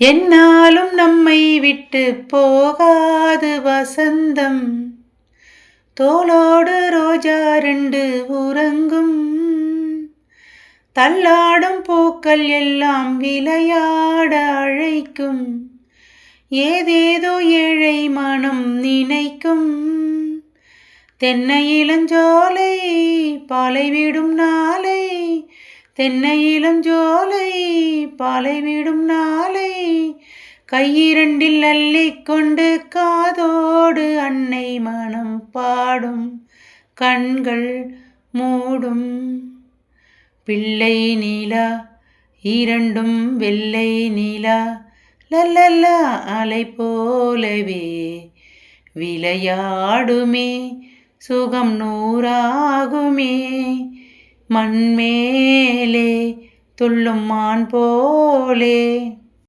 என்னாலும் நம்மை விட்டு போகாது வசந்தம். தோளோடு ரோஜா 2 உறங்கும். தள்ளாடும் பூக்கள் எல்லாம் விளையாட அழைக்கும். ஏதேதோ ஏழை மனம் நினைக்கும். தென்னை இளஞ்சோலை பாலைவிடும் நாளை. தென்னை இளஞ்சோலை பாலைவிடும் நாளை. கையிரண்டில் அள்ளிக்கொண்டு காதோடு அன்னை மனம் பாடும். கண்கள் மூடும். பிள்ளை நிலா இரண்டும் வெள்ளை நிலா லல்லல்லா அலை போலவே விளையாடுமே. சுகம் 100ஆகுமே. மண்மேலே துள்ளும் மான் போலே.